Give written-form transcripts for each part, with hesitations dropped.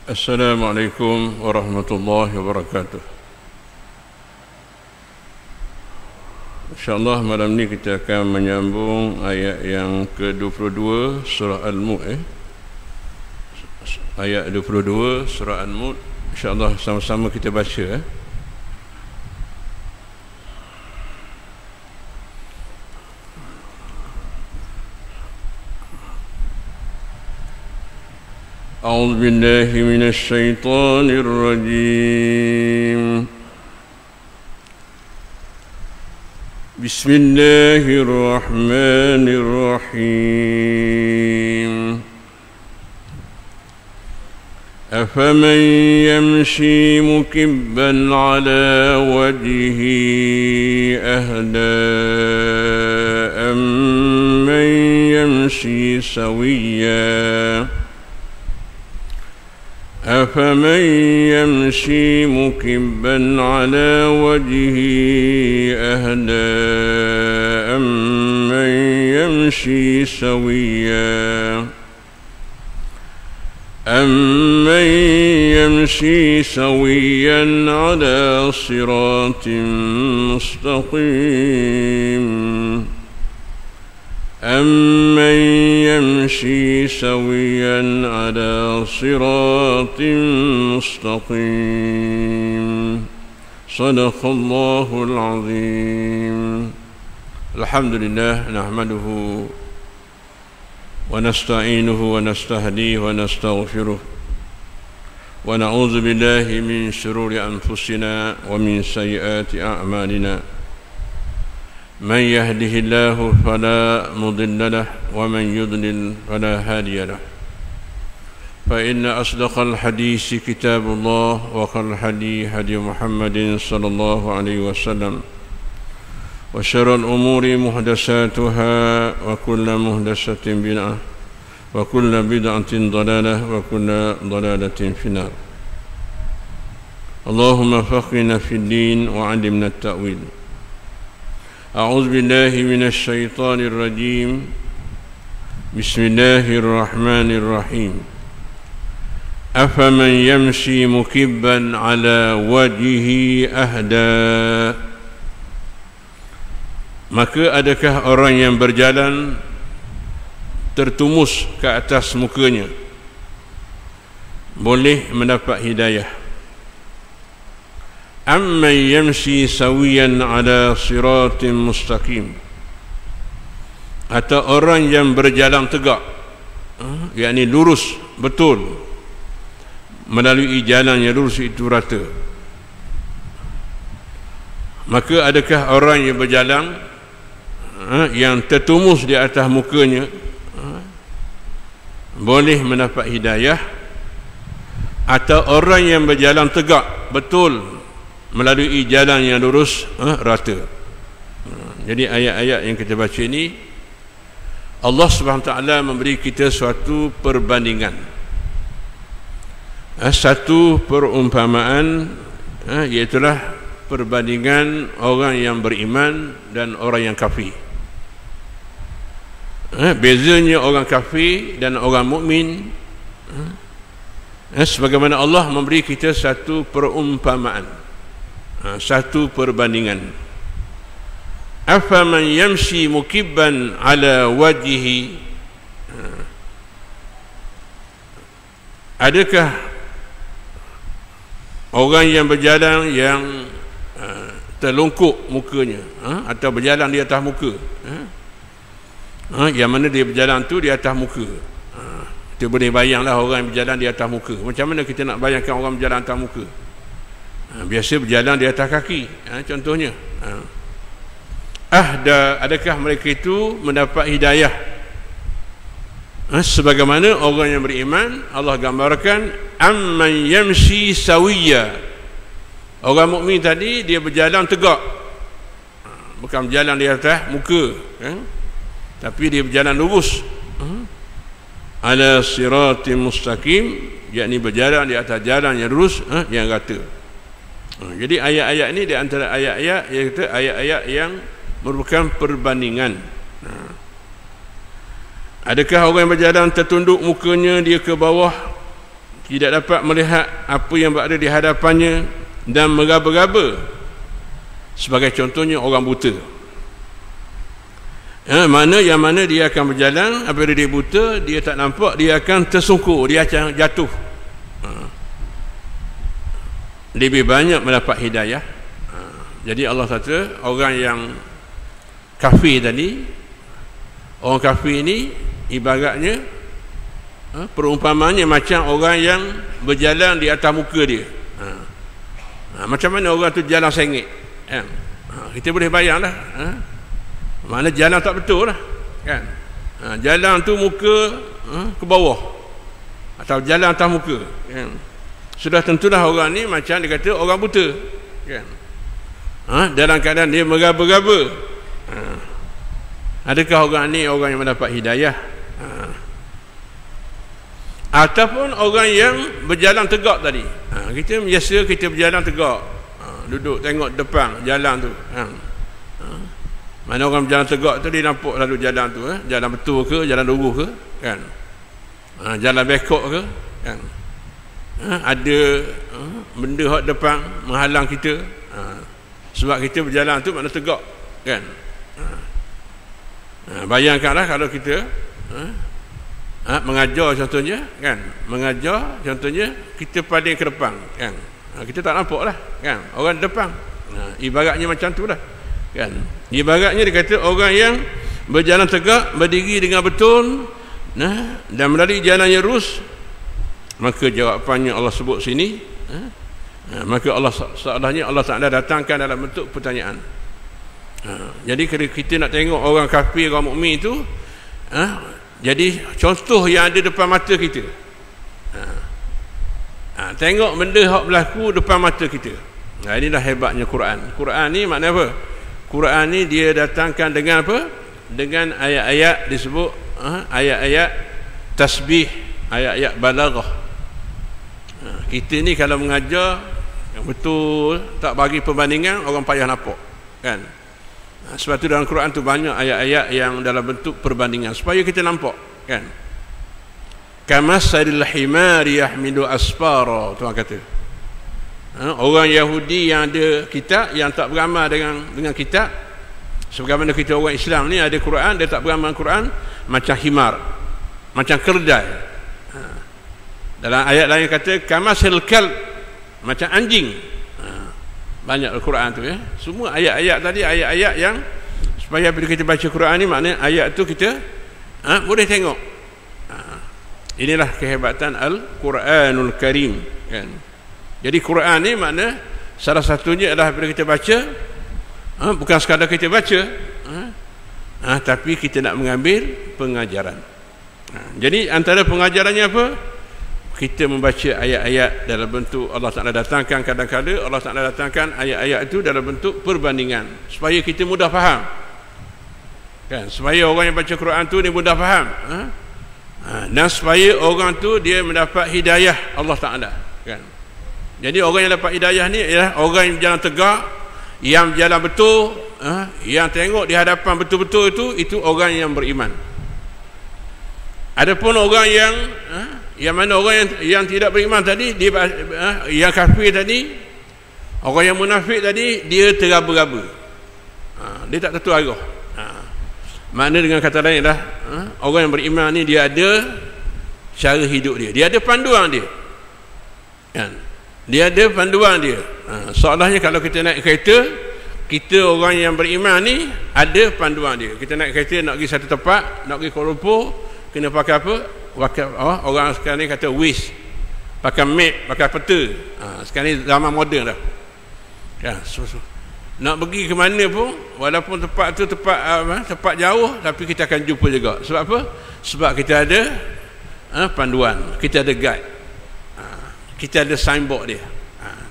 Assalamualaikum warahmatullahi wabarakatuh. InsyaAllah malam ni kita akan menyambung ayat yang ke-22 surah Al-Mulk. Ayat 22 surah Al-Mulk. InsyaAllah sama-sama kita baca. أعوذ بالله من الشيطان الرجيم بسم الله الرحمن الرحيم أفمن يمشي مكبا على وجهه أهدى أمن يمشي سويا أفمن يمشي مكبا على وجهه أهدى أمن يمشي سويا أمن يمشي سويا على صراط مستقيم أمن يمشي سويا على صراط مستقيم صدق الله العظيم. الحمد لله نحمده ونستعينه ونستهديه ونستغفره ونعوذ بالله من شرور أنفسنا ومن سيئات أعمالنا. من يهده الله فلا مضل له ومن يضلل فلا هادي له. فإن أصدق الحديث كتاب الله وخير الهدي هدي محمد صلى الله عليه وسلم وشر الأمور محدثاتها وكل محدثة بدعة وكل بدعة ضلالة وكل ضلالة في النار. اللهم فقهنا في الدين وعلمنا التأويل. أعوذ بالله من الشيطان الرجيم. بسم الله الرحمن الرحيم. أفمن يمشي مكبا على وجهه أهدى. Maka adakah orang yang berjalan tertumus ke atas mukanya boleh mendapat hidayah? Amman yamshi sawiyan ala siratin mustaqim. Atau orang yang berjalan tegak, yakni lurus betul melalui jalan yang lurus itu rata. Maka adakah orang yang berjalan yang tertumus di atas mukanya boleh mendapat hidayah? Atau orang yang berjalan tegak betul melalui jalan yang lurus rata. Jadi ayat-ayat yang kita baca ini, Allah Subhanahu Wa Taala memberi kita suatu perbandingan, satu perumpamaan, iaitulah perbandingan orang yang beriman dan orang yang kafir. Bezanya orang kafir dan orang mukmin, sebagaimana Allah memberi kita satu perumpamaan, satu perbandingan. Afaman yamshi mukibban ala wajhihi. Adakah orang yang berjalan yang terlungkup mukanya, atau berjalan di atas muka, yang mana dia berjalan tu di atas muka. Kita boleh bayanglah orang yang berjalan di atas muka. Macam mana kita nak bayangkan orang berjalan atas muka? Biasa berjalan di atas kaki, contohnya. Adakah mereka itu mendapat hidayah? Sebagaimana orang yang beriman, Allah gambarkan amman yamshi sawiya. Orang mukmin tadi dia berjalan tegak, bukan berjalan di atas muka, tapi dia berjalan lurus, ala siratim mustaqim, yakni berjalan di atas jalan yang lurus, yang rata. Jadi ayat-ayat ini di antara ayat-ayat, iaitu ayat-ayat yang merupakan perbandingan. Adakah orang yang berjalan tertunduk mukanya dia ke bawah, tidak dapat melihat apa yang berada di hadapannya dan meraba-raba. Sebagai contohnya orang buta. Yang mana dia akan berjalan, apabila dia buta, dia tak nampak, dia akan tersungkur, dia akan jatuh. Lebih banyak mendapat hidayah. Jadi Allah kata orang yang kafir tadi, orang kafir ini ibaratnya perumpamannya macam orang yang berjalan di atas muka dia. Macam mana orang tu jalan sengit, kita boleh bayang lah. Mana jalan tak betul lah, kan? Jalan tu muka ke bawah, atau jalan atas muka, kan? Sudah tentulah orang ni macam dia kata orang buta, kan? Dalam keadaan dia meraba-raba. Adakah orang ni orang yang mendapat hidayah? Ataupun orang yang berjalan tegak tadi. Kita biasa kita berjalan tegak, duduk tengok depan jalan tu. Mana orang berjalan tegak tu, dia nampak lalu jalan tu, jalan betul ke, jalan lurus ke, kan? Jalan bekok ke, kan? Ada benda hak depan menghalang kita. Sebab kita berjalan tu makna tegak, kan? Bayangkanlah kalau kita mengajar contohnya, kan? Mengajar contohnya kita paling ke depan, kan? Kita tak nampak lah, kan? Orang depan. Ibaratnya macam tu lah, kan? Ibaratnya dia kata orang yang berjalan tegak, berdiri dengan betul, dan melalui jalan yang lurus. Maka jawapannya Allah sebut sini, maka Allah seolahnya Allah Ta'ala datangkan dalam bentuk pertanyaan. Jadi kalau kita nak tengok orang kafir, orang mukmin itu, jadi contoh yang ada depan mata kita. Tengok benda yang berlaku depan mata kita. Inilah hebatnya Quran. Quran ni makna apa? Quran ni dia datangkan dengan apa? Dengan ayat-ayat disebut ayat-ayat tasbih, ayat-ayat balaghah. Kita ni kalau mengajar yang betul, tak bagi perbandingan, orang payah nampak, kan? Sebab tu dalam Quran tu banyak ayat-ayat yang dalam bentuk perbandingan supaya kita nampak, kan? Kamasalil himari yahmilu asfara, Tuhan kata. Orang Yahudi yang ada kitab, yang tak beramal dengan kitab, sebagaimana kita orang Islam ni ada Quran, dia tak beramal dengan Quran, macam himar, macam keledai. Dalam ayat lain kata kamasil kalb, macam anjing. Banyak Al-Quran tu, ya. Semua ayat-ayat tadi ayat-ayat yang supaya bila kita baca Quran ni, maknanya ayat tu kita boleh tengok. Inilah kehebatan Al-Quranul Karim, kan? Jadi Quran ni makna salah satunya adalah bila kita baca, bukan sekadar kita baca, tapi kita nak mengambil pengajaran. Jadi antara pengajarannya apa? Kita membaca ayat-ayat dalam bentuk Allah Ta'ala datangkan, kadang-kadang Allah Ta'ala datangkan ayat-ayat itu dalam bentuk perbandingan supaya kita mudah faham, kan? Supaya orang yang baca Quran tu dia mudah faham, dan supaya orang tu dia mendapat hidayah Allah Ta'ala, kan? Jadi orang yang dapat hidayah ni ialah orang yang berjalan tegak, yang berjalan betul, yang tengok di hadapan betul-betul itu orang yang beriman. Adapun orang yang mana orang yang tidak beriman tadi, dia yang kafir tadi, orang yang munafik tadi, dia teraba-raba, dia tak tentu arah. Makna dengan kata lain dah, orang yang beriman ni dia ada cara hidup dia ada panduan dia, kan? Dia ada panduan dia. Soalnya kalau kita naik kereta, kita orang yang beriman ni ada panduan dia. Kita naik kereta nak pergi satu tempat, nak pergi Kuala Lumpur, kena pakai apa? Orang sekarang ni kata Waze, pakai map, pakai peta. Sekarang ni zaman moden dah, kan? Nak pergi ke mana pun, walaupun tempat tu tempat jauh, tapi kita akan jumpa juga. Sebab apa? Sebab kita ada panduan, kita ada guide, kita ada signboard dia.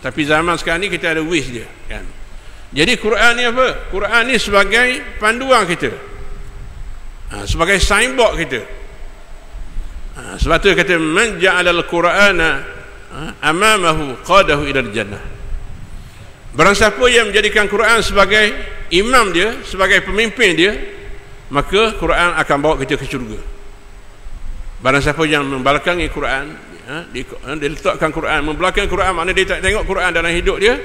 Tapi zaman sekarang ni kita ada Waze dia, kan? Jadi Quran ni apa? Quran ni sebagai panduan kita, sebagai signboard kita. Sebab tu kata man ja'alal Qur'ana amamahu qadahu ila jannah. Barang siapa yang menjadikan Quran sebagai imam dia, sebagai pemimpin dia, maka Quran akan bawa kita ke syurga. Barang siapa yang membelakangi Quran, dia letakkan Quran, membelakangi Quran maknanya dia tak tengok Quran dalam hidup dia,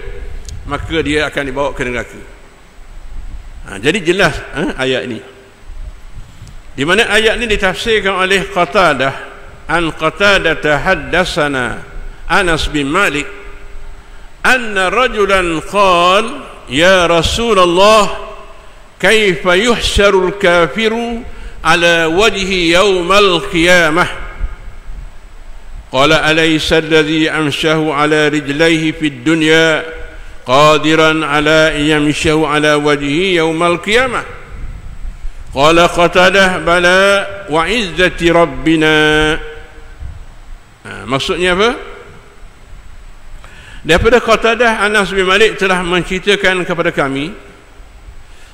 maka dia akan dibawa ke neraka. Jadi jelas ayat ini. Di mana ayat ini ditafsirkan oleh Qatadah, an Qatadah haddatsana Anas bin Malik anna rajulan qala ya Rasulullah kaifa yuhsyarul kafiru ala wajhi yaumal qiyamah qala alaysa alladhi amshahu ala rijlaihi fid dunya qadiran ala yamshahu ala wajhi yaumal qiyamah qala Qatadah bala wa izzati rabbina. Maksudnya apa? Daripada Qatadah, Anas bin Malik telah menceritakan kepada kami,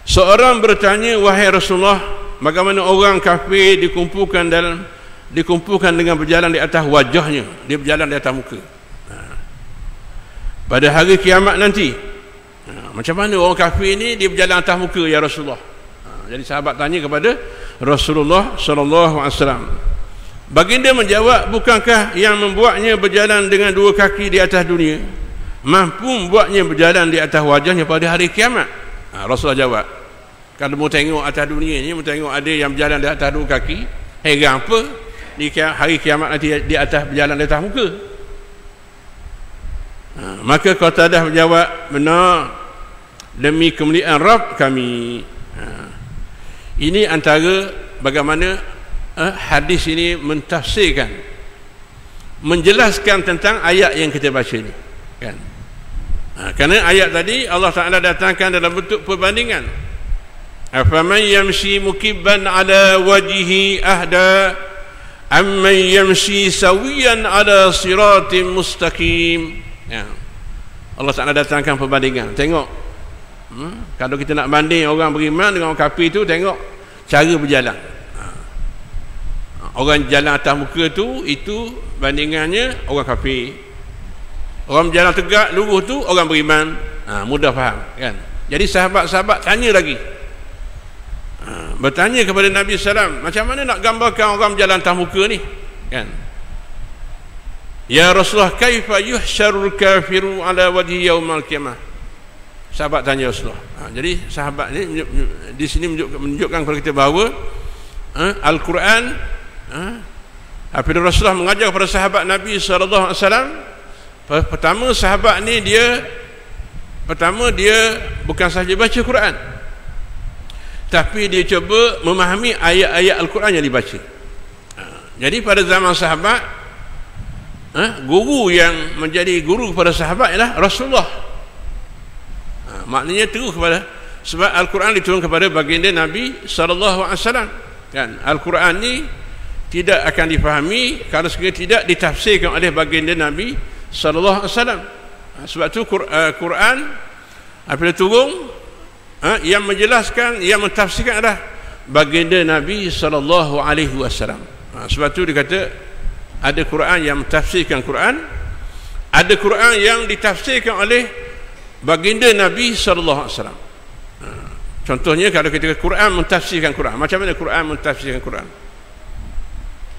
seorang bertanya, wahai Rasulullah, bagaimana orang kafir dikumpulkan dengan berjalan di atas wajahnya, dia berjalan di atas muka pada hari kiamat nanti. Macam mana orang kafir ni dia berjalan atas muka ya Rasulullah? Jadi sahabat tanya kepada Rasulullah sallallahu alaihi wasallam. Baginda menjawab, bukankah yang membuatnya berjalan dengan dua kaki di atas dunia mampu membuatnya berjalan di atas wajahnya pada hari kiamat? Rasulullah jawab, kalau mau tengok atas dunia ni, mau tengok ada yang berjalan di atas dua kaki, heran apa di hari kiamat nanti di atas berjalan di atas muka? Maka Qatadah menjawab, benar, demi kemuliaan Rabb kami. Ini antara bagaimana hadis ini mentafsirkan, menjelaskan tentang ayat yang kita baca ni, kan? Kerana ayat tadi Allah Ta'ala datangkan dalam bentuk perbandingan. Afaman yamshi mukibban ala wajhihi ahda amman yamshi sawiyan ala siratim mustaqim. Allah Ta'ala datangkan perbandingan. Tengok, kalau kita nak banding orang beriman dengan orang kafir tu, tengok cara berjalan. Orang jalan atas muka tu, itu bandingannya orang kafir. Orang berjalan tegak lurus tu orang beriman. Mudah faham, kan? Jadi sahabat-sahabat tanya lagi, bertanya kepada Nabi SAW, macam mana nak gambarkan orang berjalan atas muka ni, kan? Ya Rasulullah, kaifa yuhsyarul kafiru ala wajhi yaumal qiyamah? Sahabat tanya Rasulullah. Jadi sahabat ni di sini menunjukkan kepada kita bahawa Al-Quran, apabila Rasulullah mengajar kepada sahabat Nabi SAW, pertama sahabat ni dia bukan sahaja baca Quran, tapi dia cuba memahami ayat-ayat Al-Quran yang dibaca. Jadi pada zaman sahabat, guru yang menjadi guru kepada sahabat ialah Rasulullah. Maknanya terus kepada, sebab Al-Quran diturunkan kepada baginda Nabi SAW, kan? Al-Quran ni tidak akan difahami kalau sekiranya tidak ditafsirkan oleh baginda Nabi SAW. Sebab tu Quran apabila turun, yang menjelaskan, yang mentafsirkan adalah baginda Nabi SAW. Sebab tu dia kata ada Quran yang mentafsirkan Quran, ada Quran yang ditafsirkan oleh baginda Nabi SAW. Contohnya kalau kita Quran mentafsirkan Quran, macam mana Quran mentafsirkan Quran?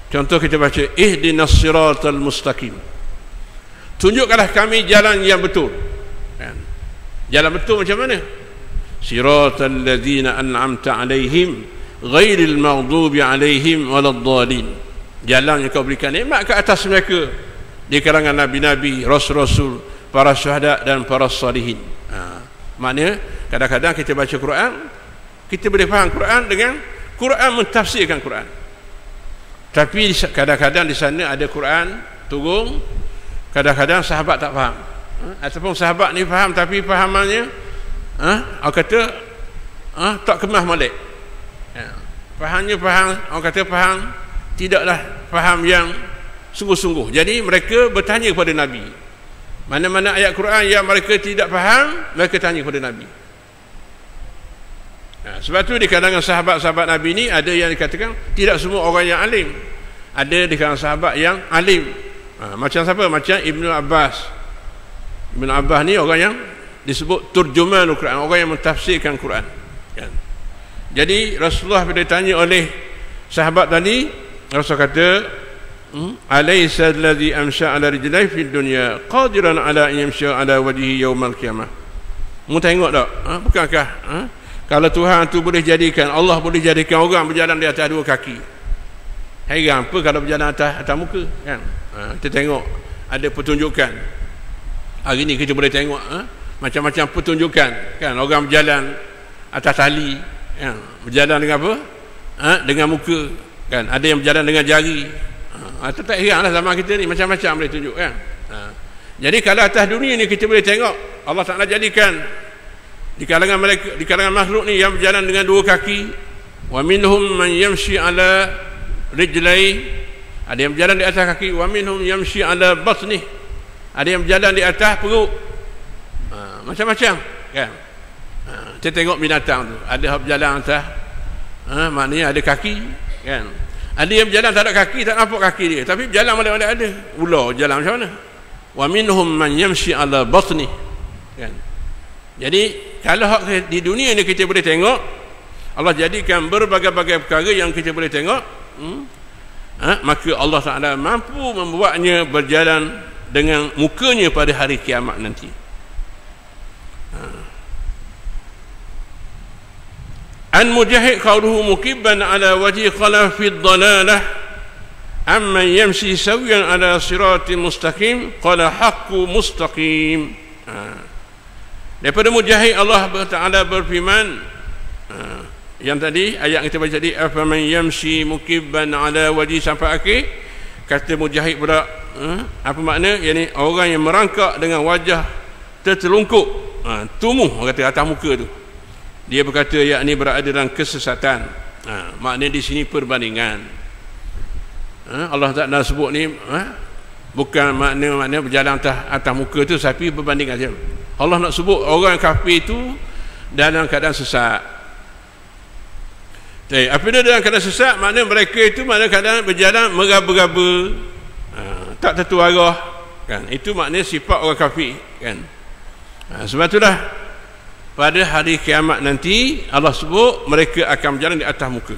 Contoh kita baca, ihdinas siratal mustaqim, tunjukkanlah kami jalan yang betul, kan? Jalan betul macam mana? Siratal ladzina an'amta alaihim ghairil maghdubi alaihim waladdallin, jalan yang kau berikan nikmat ke atas mereka di kalangan nabi-nabi, rasul-rasul, para syuhada dan para salihin. Maknanya kadang-kadang kita baca Quran, kita boleh faham Quran dengan Quran mentafsirkan Quran. Tapi kadang-kadang di sana ada Quran turun, kadang-kadang sahabat tak faham, ataupun sahabat ni faham tapi fahamannya orang kata tak kemah molek. Fahamnya faham, orang kata faham tidaklah faham yang sungguh-sungguh. Jadi mereka bertanya kepada Nabi, mana-mana ayat Quran yang mereka tidak faham, mereka tanya kepada Nabi. Sebab tu di kalangan sahabat-sahabat Nabi ni ada yang dikatakan tidak semua orang yang alim, ada di kalangan sahabat yang alim. Macam siapa? Macam Ibnu Abbas. Ibnu Abbas ni orang yang disebut turjumanul Quran, orang yang mentafsirkan Quran, kan? Jadi Rasulullah bila ditanya oleh sahabat tadi, Rasul kata, alaysa alladhi amsha ala rijlai fid dunya qadiran ala an yamsha ala wajhi yaumal qiyamah. Mu tengok tak? Bukankah kalau Tuhan tu boleh jadikan, Allah boleh jadikan orang berjalan di atas dua kaki. Heran apa kalau berjalan atas muka, kan? Kita tengok ada pertunjukan. Hari ni kita boleh tengok macam-macam pertunjukan, kan? Orang berjalan atas tali, kan? Berjalan dengan apa? Dengan muka, kan? Ada yang berjalan dengan jari. Tak heranlah zaman kita ni macam-macam boleh tunjuk, kan? Jadi kalau atas dunia ni kita boleh tengok Allah Taala jadikan di kalangan mereka, di kalangan makhluk ni yang berjalan dengan dua kaki. Wa minhum man yamshi ala rijlai, ada yang berjalan di atas kaki. Wa minhum yamshi ala batnih, ada yang berjalan di atas perut. Macam-macam, kan? Kita tengok binatang tu, ada berjalan atas, maknanya ada kaki, kan? Ada yang berjalan tak ada kaki, tak nampak kaki dia, tapi berjalan mana-mana ada. Ular jalan macam mana? Wa minhum man yamshi ala batnih, kan? Jadi kalau di dunia ni kita boleh tengok Allah jadikan berbagai-bagai perkara yang kita boleh tengok, maka Allah Taala mampu membuatnya berjalan dengan mukanya pada hari kiamat nanti. An Mujahid qawluhu mukibban ala wajhi qala fi dhalalah amman yamshi sawiyan ala siratin mustaqim qala haqqu mustaqim. Daripada Mujahid Allah Taala berfirman, yang tadi ayat kita baca tadi, afaman yamshi mukibban ala wajhi sampai akhir, kata Mujahid pula, apa makna? Yani orang yang merangkak dengan wajah tertelungkup, tumuh orang kata atas muka tu, dia berkata yakni berada dalam kesesatan. Maknanya di sini perbandingan. Allah Taala sebut ni bukan makna berjalan atas muka tu, tapi berbanding aja. Allah nak sebut orang kafir itu dalam keadaan sesat. Jadi apabila dalam keadaan sesat, makna mereka itu dalam keadaan berjalan meraba-raba, tak tentu arah, kan? Itu makna sifat orang kafir, kan? Sebab itulah pada hari kiamat nanti Allah sebut mereka akan berjalan di atas muka.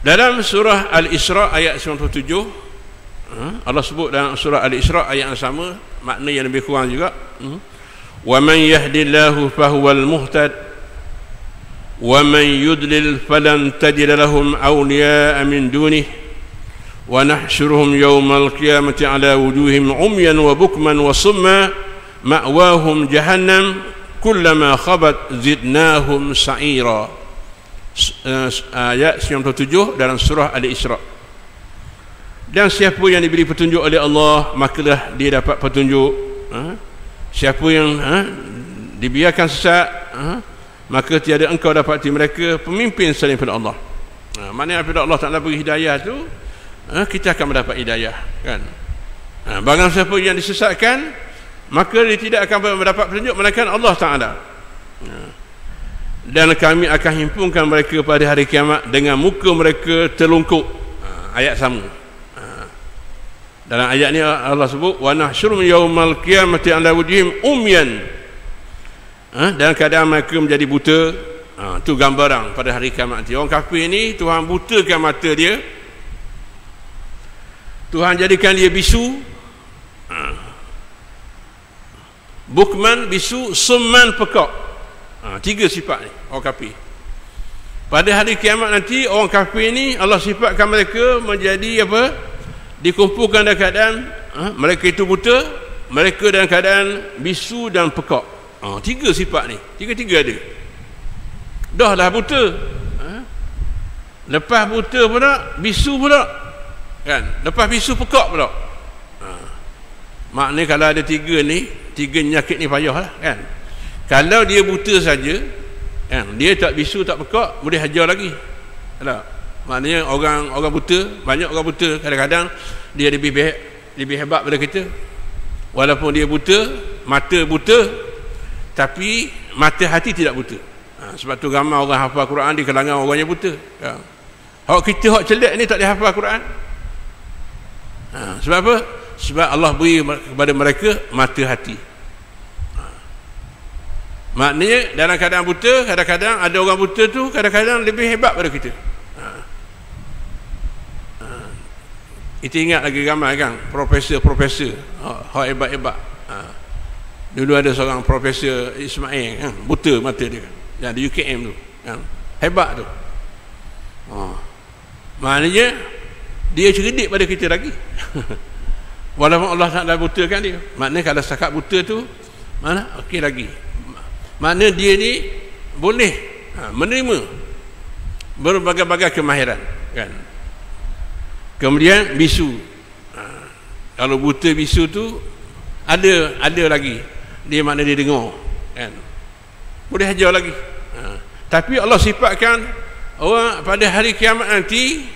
Dalam surah Al-Isra ayat 97, Allah sebut dalam surah Al-Isra ayat yang sama, makna yang lebih kurang juga. Wa man yahdillahu fahuwal muhtad wa man yudlil falan tajid lahum awliya'a min dunih wa nahsyuruhum yawmal qiyamati ala wujuhim umyan wa bukman wa summa ma'wahum jahannam kullama khabat zidnahum sa'ira. Ayat 97 dalam surah Al-Isra. Dan siapa yang diberi petunjuk oleh Allah, makalah dia dapat petunjuk. Siapa yang dibiarkan sesat, maka tiada engkau dapati mereka pemimpin selain daripada Allah. Maknanya apabila Allah Taala beri hidayah tu, kita akan mendapat hidayah, kan? Barang siapa yang disesatkan, maka dia tidak akan mendapat petunjuk melainkan Allah Taala. Dan kami akan himpunkan mereka pada hari kiamat dengan muka mereka terlungkup. Ayat sama. Dalam ayat ni Allah sebut wa nahsyurum yaumal qiyamati ala wujhihim umyan, dalam keadaan mereka menjadi buta. Itu gambaran pada hari kiamat nanti. Orang kafir ni Tuhan butakan mata dia, Tuhan jadikan dia bisu, bukman bisu, summan pekak. Tiga sifat ni orang kafir. Pada hari kiamat nanti orang kafir ni Allah sifatkan mereka menjadi apa? Dikumpulkan dalam keadaan mereka itu buta, mereka dalam keadaan bisu dan pekak. Tiga sifat ni, tiga-tiga ada. Dah lah buta, lepas buta pula bisu pula, kan? Lepas bisu pekak pula. Maknanya kalau ada tiga ni, tiga penyakit ni payah lah, kan? Kalau dia buta saja, kan? Dia tak bisu tak pekak, boleh hajar lagi. Tak? Maknanya orang buta, banyak orang buta kadang-kadang dia lebih hebat daripada kita. Walaupun dia buta, mata buta, tapi mata hati tidak buta. Sebab tu ramai orang hafal Quran di kalangan orang yang buta. Hak kita hak celik ni tak boleh hafal Quran. Sebab apa? Sebab Allah beri kepada mereka mata hati. Maknanya dalam keadaan buta, kadang-kadang ada orang buta tu kadang-kadang lebih hebat pada kita. Kita ingat lagi ramai kan profesor-profesor hebat-hebat. Dulu ada seorang Profesor Ismail kan, buta mata dia kan, yang di UKM tu kan, hebat tu. Maknanya dia cerdik pada kita lagi. Walaupun Allah Ta'ala butakan dia. Maknanya kalau setakat buta tu mana okey lagi. Maknanya dia ni boleh menerima berbagai-bagai kemahiran kan. Kemudian bisu, kalau buta bisu tu ada lagi dia, makna dia dengar kan, boleh ajar lagi. Tapi Allah sifatkan orang pada hari kiamat nanti,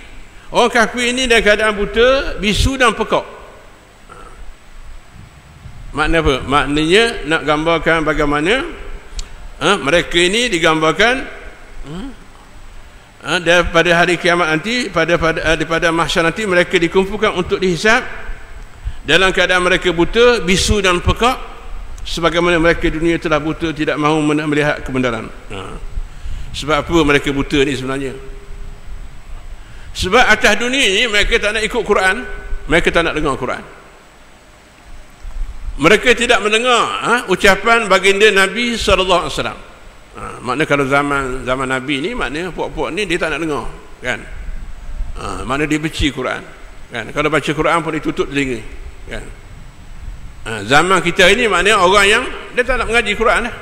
orang kafir ini dalam keadaan buta, bisu dan pekak. Makna apa? Maknanya nak gambarkan bagaimana mereka ini digambarkan daripada hari kiamat nanti, pada mahsyar nanti mereka dikumpulkan untuk dihisab dalam keadaan mereka buta, bisu dan pekak, sebagaimana mereka dunia telah buta, tidak mahu melihat kebenaran. Sebab apa mereka buta ni sebenarnya? Sebab atas dunia ni mereka tak nak ikut Quran, mereka tak nak dengar Quran, mereka tidak mendengar ucapan baginda Nabi SAW. Maknanya kalau zaman Nabi ni, maknanya puak-puak ni dia tak nak dengar kan. Maknanya dia benci Quran kan. Kalau baca Quran pun dia tutup telinga kan. Zaman kita ini maknanya orang yang dia tak nak mengaji Quran lah,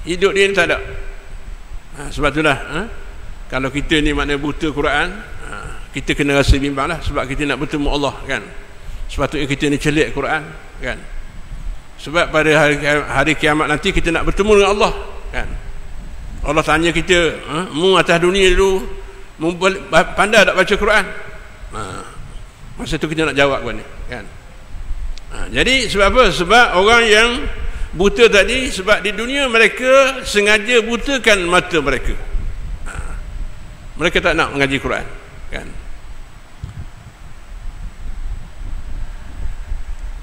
hidup dia ni tak ada. Sebab itulah kalau kita ni maknanya buta Quran, kita kena rasa bimbang lah, sebab kita nak bertemu Allah kan. Sepatutnya kita ni celik Quran kan, sebab pada hari kiamat nanti kita nak bertemu dengan Allah kan. Allah tanya kita, mu atas dunia dulu pandai tak baca Quran? Masa tu kita nak jawab kan, kan? Jadi sebab apa? Sebab orang yang buta tadi, sebab di dunia mereka sengaja butakan mata mereka. Mereka tak nak mengaji Quran kan.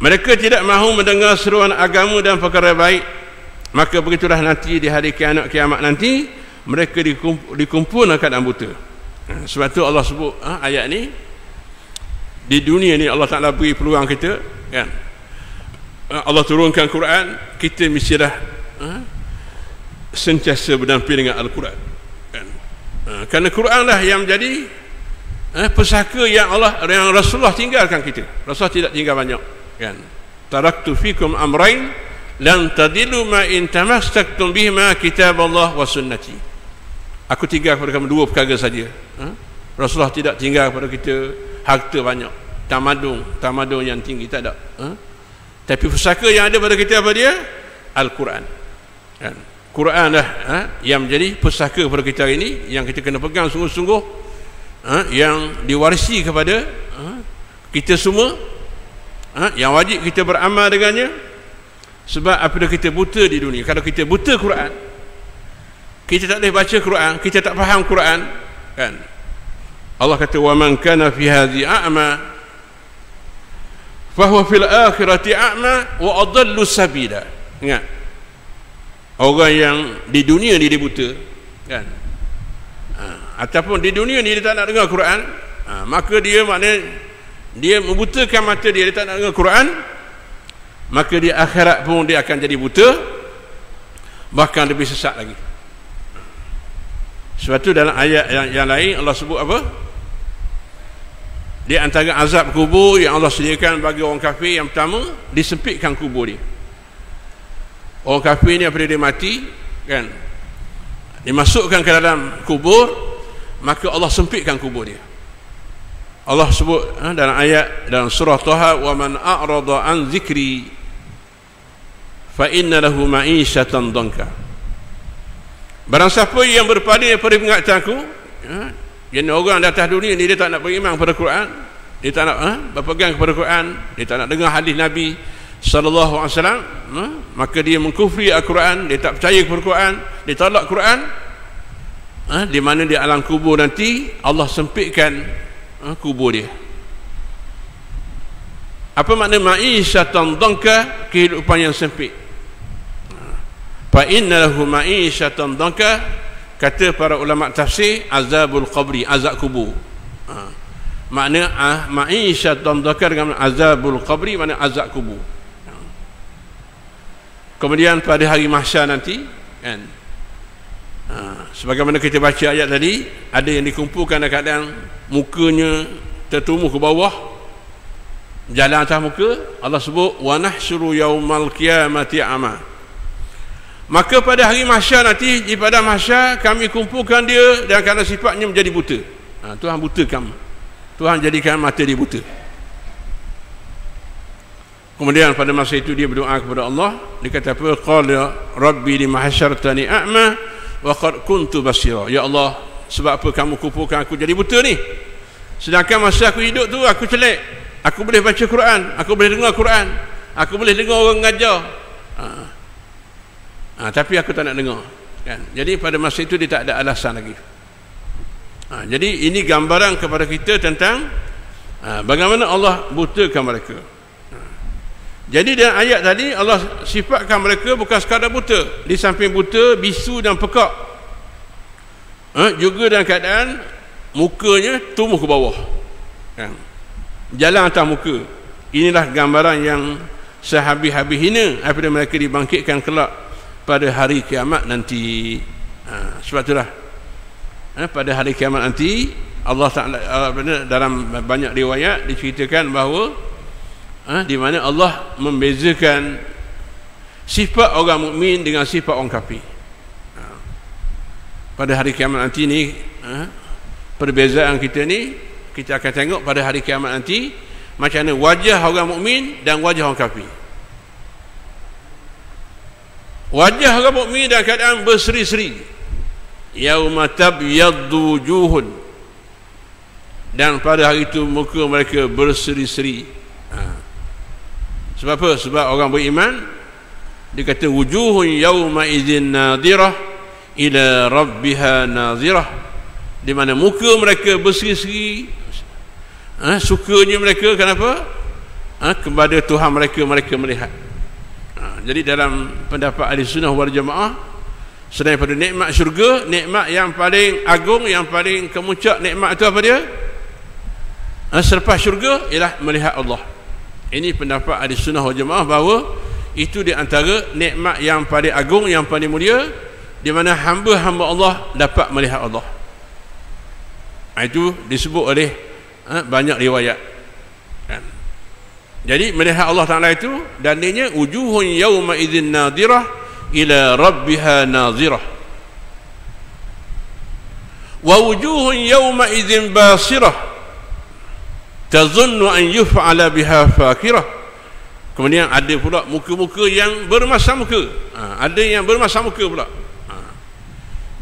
Mereka tidak mahu mendengar seruan agama dan perkara baik. Maka begitulah nanti di hari kiamat nanti mereka dikumpul dalam keadaan buta. Sebab tu Allah sebut ayat ni, di dunia ni Allah Ta'ala beri peluang kita kan. Allah turunkan Quran, kita mestilah sentiasa berdamping dengan Al-Quran kan. Kerana Quran lah yang menjadi pesaka yang Rasulullah tinggalkan kita. Rasulullah tidak tinggal banyak kan. Taraktu fikum amrain lan tadillu ma in tamassaktum bihima kitab Allah wa sunnati. Aku tinggal kepada kamu dua perkara saja. Rasulullah tidak tinggal kepada kita harta banyak, tamadun yang tinggi, tak ada. Tapi pusaka yang ada pada kita apa dia? Al-Quran kan? Quran lah yang menjadi pusaka kepada kita hari ini, yang kita kena pegang sungguh-sungguh, yang diwarisi kepada kita semua, yang wajib kita beramal dengannya. Sebab apabila kita buta di dunia, kalau kita buta Quran, kita tak boleh baca Quran, kita tak faham Quran kan. Allah kata wa man kana fi hadhi a'ma fa huwa fil akhirati a'ma wa adallu sabila. Ingat, orang yang di dunia ni dia buta kan, ataupun di dunia ni dia tak nak dengar Quran, maka dia maknanya dia membutakan mata dia tak nak dengar Quran, maka di akhirat pun dia akan jadi buta, bahkan lebih sesat lagi. Sebab tu dalam ayat yang lain Allah sebut apa? Di antara azab kubur yang Allah sediakan bagi orang kafir, yang pertama, disempitkan kubur dia. Orang kafir ni apabila dia mati kan, dimasukkan ke dalam kubur, maka Allah sempitkan kubur dia. Allah sebut dalam ayat dalam surah Taha, wa man a'rada an zikri fa inna lahu ma'isyatan danka. Barang siapa yang berpaling daripada pengajaranku, yang orang di atas dunia ni dia tak nak beriman kepada Quran, dia tak nak berpegang kepada Quran, dia tak nak dengar hadis Nabi sallallahu alaihi wasallam, maka dia mengkufri Al-Quran, dia tak percaya kepada Quran, dia tolak Quran, di mana di alam kubur nanti Allah sempitkan kubur dia. Apa makna ma'isyatan danka? Kehidupan yang sempit. fa inna lahu ma'isyatan dhanka, kata para ulama tafsir, azabul qabri, azab kubur. Makna ma'isyatan dhanka dengan azabul qabri makna azab kubur. Kemudian pada hari mahsyar nanti kan, sebagaimana kita baca ayat tadi, ada yang dikumpulkan dalam keadaan mukanya tertumbuh ke bawah, jalan atas muka. Allah sebut wa nahsyuru yaumal qiyamati ama. Maka pada hari mahsyar nanti, di pada mahsyar kami kumpulkan dia dan kerana sifatnya menjadi buta. Tuhan butakan, Tuhan jadikan mata dia buta. Kemudian pada masa itu dia berdoa kepada Allah, dia kata apa? Qala rabbi lima hasyartani a'ma wa qad kuntu basira. Ya Allah, sebab apa kamu kumpulkan aku jadi buta ni? Sedangkan masa aku hidup tu aku celak. Aku boleh baca Quran, aku boleh dengar Quran, aku boleh dengar orang mengajar. Tapi aku tak nak dengar kan? Jadi pada masa itu dia tak ada alasan lagi. Jadi ini gambaran kepada kita tentang bagaimana Allah butakan mereka. Jadi dalam ayat tadi Allah sifatkan mereka bukan sekadar buta, di samping buta, bisu dan pekak, juga dalam keadaan mukanya tumbuh ke bawah kan? Jalan atas muka. Inilah gambaran yang sehabis-habis hina apabila mereka dibangkitkan kelak pada hari kiamat nanti. Sebab itulah pada hari kiamat nanti Allah Ta'ala dalam banyak riwayat diceritakan bahawa di mana Allah membezakan sifat orang mukmin dengan sifat orang kafir. Pada hari kiamat nanti ni, perbezaan kita ni kita akan tengok pada hari kiamat nanti macam mana wajah orang mukmin dan wajah orang kafir. Wajah orang mukmin dalam keadaan berseri-seri, yauma tabyaddu wujuhun, dan pada hari itu muka mereka berseri-seri. Sebab apa? Sebab orang beriman dia kata wujuhun yauma idzin nadhirah ila rabbiha nazirah, di mana muka mereka berseri-seri, sukanya mereka kenapa? Kepada Tuhan mereka melihat. Jadi dalam pendapat ahli sunnah wal jamaah, selain daripada nikmat syurga, nikmat yang paling agung, yang paling kemuncak nikmat itu apa dia? Selepas syurga ialah melihat Allah. Ini pendapat ahli sunnah wal jamaah bahawa itu di antara nikmat yang paling agung, yang paling mulia, di mana hamba-hamba Allah dapat melihat Allah. Itu disebut oleh banyak riwayat kan? Jadi melihat Allah Ta'ala itu dandanya wujuhun yawma idzin nadhirah ila rabbiha nazirah wa wujuhun yawma idzin basirah tazunnu an yuf'ala biha fakirah. Kemudian ada pula muka-muka yang bermasam muka, ada yang bermasam muka pula.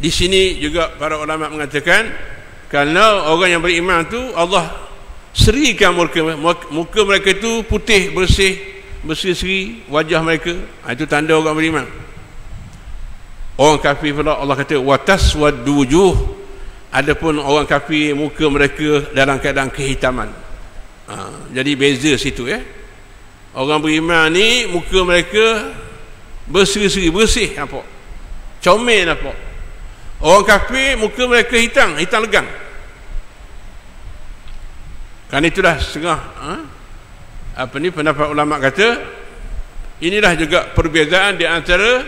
Di sini juga para ulama mengatakan kalau orang yang beriman tu Allah serikan muka mereka itu putih, berseri, wajah mereka, itu tanda orang beriman. Orang kafir pula Allah kata wataswaddu wujuh, adapun orang kafir muka mereka dalam keadaan kehitaman. Jadi beza situ ya. Orang beriman ni muka mereka berseri-seri, bersih nampak, comel nampak. Orang kafir muka mereka hitam legam. Kan itulah setengah pendapat ulama kata inilah juga perbezaan di antara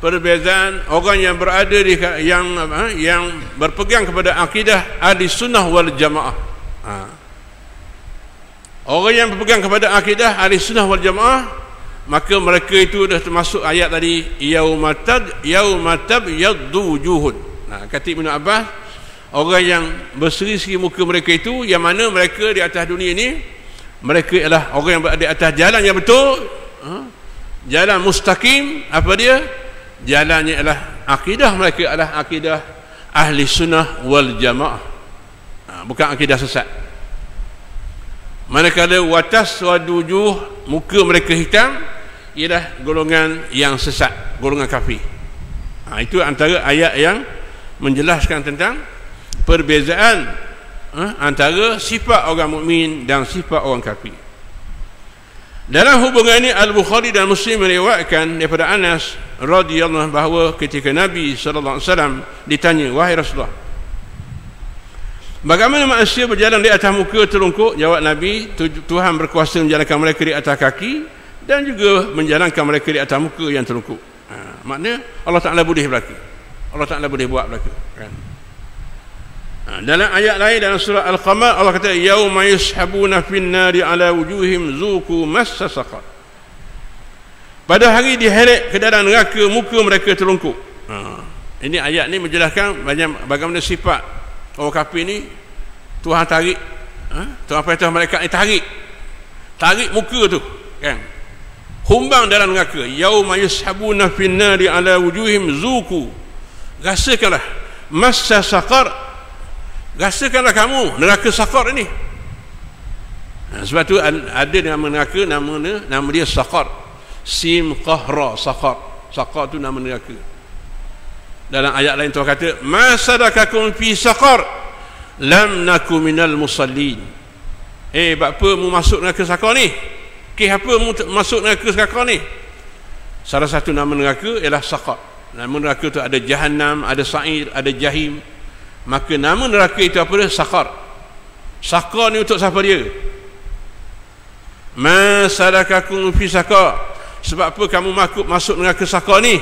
perbezaan orang yang berada di yang berpegang kepada akidah ahli sunnah wal jamaah. Orang yang berpegang kepada akidah ahli sunnah wal jamaah, maka mereka itu dah termasuk ayat tadi yaumatab yaddu wujuhun. Kata Ibn Abbas, orang yang berseri-seri muka mereka itu yang mana mereka di atas dunia ini mereka ialah orang yang berada di atas jalan yang betul, jalan mustaqim. Apa dia? Jalannya ialah akidah mereka adalah akidah ahli sunnah wal jamaah, bukan akidah sesat. Manakala wataswaddu wujuh, muka mereka hitam, ialah golongan yang sesat, golongan kafir. Itu antara ayat yang menjelaskan tentang perbezaan antara sifat orang mukmin dan sifat orang kafir. Dalam hubungan ini Al-Bukhari dan Muslim meriwayatkan daripada Anas radhiyallahu bahawa ketika Nabi sallallahu alaihi wasallam ditanya, wahai Rasulullah, bagaimana manusia berjalan di atas muka terlungkup? Jawab Nabi, Tuhan berkuasa menjalankan mereka di atas kaki dan juga menjalankan mereka di atas muka yang terlungkup. Maknanya Allah Ta'ala boleh berlaku, Allah Ta'ala boleh buat berlaku kan? Dalam ayat lain dalam surah Al-Qamar Allah kata, yauma yushabuna fin nari ala wujuhim zuqu massa saqar. Pada hari diheret ke dalam neraka, muka mereka terlungkup. Ini ayat ni menjelaskan bagaimana sifat orang kafir ni. Tuhan tarik, Tuhan perintah mereka ni tarik muka tu kan, humbang dalam neraka. Yauma yushabuna fin nari ala wujuhim zuqu, rasakanlah massa saqar, rasakanlah kamu neraka saqar ini. Sebab tu ada nama neraka, nama dia saqar, sim qahra, saqar tu nama neraka. Dalam ayat lain Tuhan kata, ma sadakakum fi saqar lam naku minal musallin. Apa mu masuk neraka saqar ni? Apa mu masuk neraka saqar ni? Salah satu nama neraka ialah saqar. Nama neraka tu ada jahannam, ada sa'ir, ada jahim. Maka nama neraka itu apa dia? Saqar. Saqar ni untuk siapa dia? Ma sadakakum fi saqar. Sebab apa kamu masuk neraka saqar ni?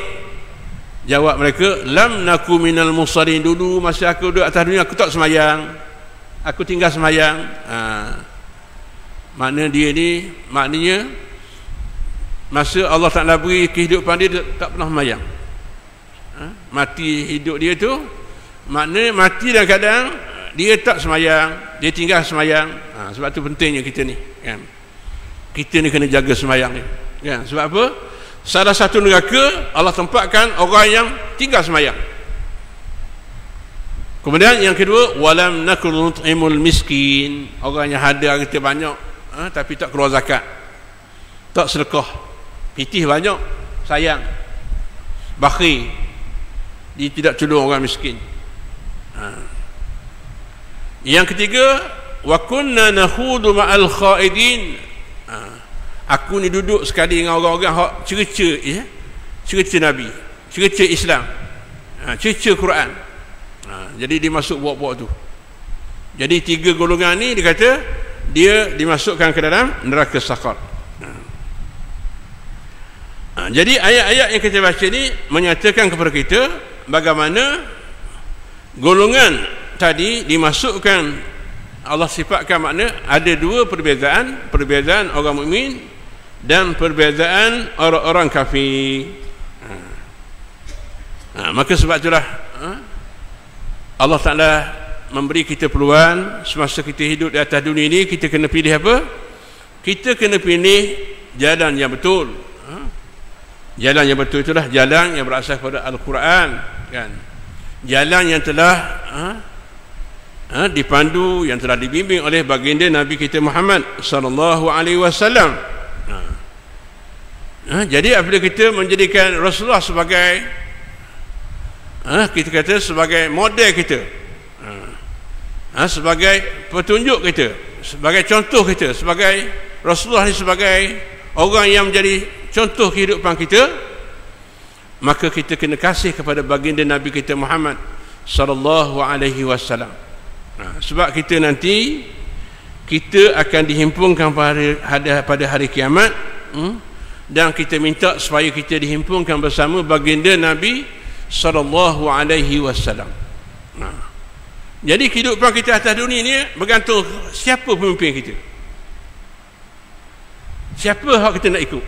Jawab mereka, lam naku minal musallin. Dulu masa aku duduk atas dunia aku tak semayang, aku tinggal semayang. Maknanya masa Allah Ta'ala beri kehidupan dia tak pernah semayang. Mati hidup dia tu maknanya mati dalam keadaan dia tak semayang, dia tinggal semayang. Sebab tu pentingnya kita ni kan, kita ni kena jaga semayang ni kan. Sebab apa? Salah satu neraka Allah tempatkan orang yang tinggal semayang. Kemudian yang kedua, walam nakul nut'imul miskin, orang yang ada harta banyak tapi tak keluar zakat, tak sedekah, pitih banyak, sayang, bakhil, dia tidak tolong orang miskin. Yang ketiga, wa kunna nakhudu ma'al khaidin, aku ni duduk sekali dengan orang-orang hak cerita Nabi, cerita Islam, cerita Quran. Jadi dia masuk buat-buat tu. Jadi tiga golongan ni dia kata dia dimasukkan ke dalam neraka saqar. Jadi ayat-ayat yang kita baca ni menyatakan kepada kita bagaimana golongan tadi dimasukkan. Allah sifatkan makna ada dua perbezaan orang mukmin dan perbezaan orang-orang kafir. Maka sebab itulah Allah Ta'ala memberi kita peluang semasa kita hidup di atas dunia ini. Kita kena pilih apa? Kita kena pilih jalan yang betul. Jalan yang betul itulah jalan yang berasas pada Al-Quran kan? Jalan yang telah dipandu, yang telah dibimbing oleh baginda Nabi kita Muhammad sallallahu alaihi wasallam. Jadi apabila kita menjadikan Rasulullah sebagai kita kata sebagai model kita, sebagai petunjuk kita, sebagai contoh kita, sebagai Rasulullah ni sebagai orang yang menjadi contoh kehidupan kita, maka kita kena kasih kepada baginda Nabi kita Muhammad sallallahu alaihi wasallam. Sebab kita nanti kita akan dihimpunkan pada hari kiamat, dan kita minta supaya kita dihimpunkan bersama baginda Nabi sallallahu alaihi wasallam. Jadi kehidupan kita atas dunia ni bergantung siapa pemimpin kita, siapa hak kita nak ikut.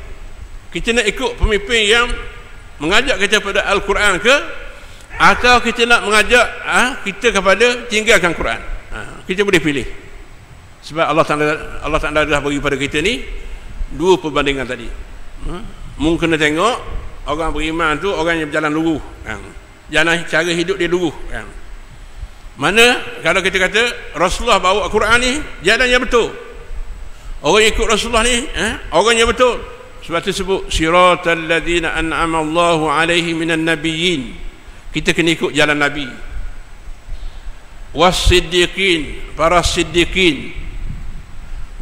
Kita nak ikut pemimpin yang mengajak kita pada Al-Quran ke, atau kita nak mengajak kita kepada tinggalkan Quran. Kita boleh pilih. Sebab Allah Ta'ala dah bagi pada kita ni dua perbandingan tadi. Mungkin kena tengok orang beriman tu orang yang berjalan luruh, jalan cara hidup dia luruh. Mana kalau kita kata Rasulullah bawa Al-Quran ni jalan yang betul, orang yang ikut Rasulullah ni orang yang betul. Sebab tu sebut siratal ladzina an'ama Allahu alaihim minan nabiyyin. Kita kena ikut jalan Nabi. Was-siddiqin, para siddiqin.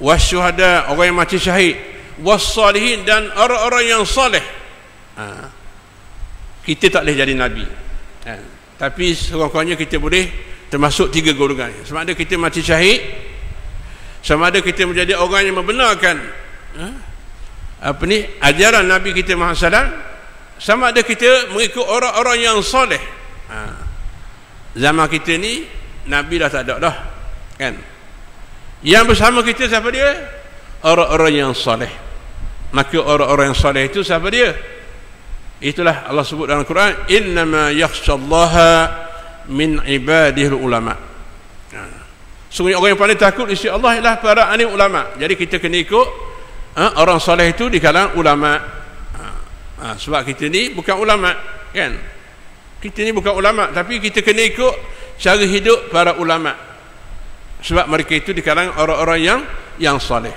Was-syuhada, orang yang mati syahid. Was-salihin, dan orang-orang yang saleh. kita tak boleh jadi Nabi. Tapi sekurang-kurangnya kita boleh termasuk 3 golongan. Sama ada kita mati syahid, sama ada kita menjadi orang yang membenarkan ajaran Nabi kita Muhammad SAW, sama ada kita mengikut orang-orang yang soleh. Zaman kita ni Nabi dah tak ada dah, kan? Yang bersama kita siapa dia? Orang-orang yang soleh. Maka orang-orang yang soleh itu siapa dia? Itulah Allah sebut dalam Quran, innama yakhshallaha min ibadihil ulama. Sungguhnya orang yang paling takut isi Allah ialah para alim ulama. Jadi kita kena ikut orang soleh itu di kalangan ulama. Sebab kita ni bukan ulama, kan? Kita ni bukan ulama, tapi kita kena ikut cara hidup para ulama. Sebab mereka itu di kalangan orang-orang yang soleh.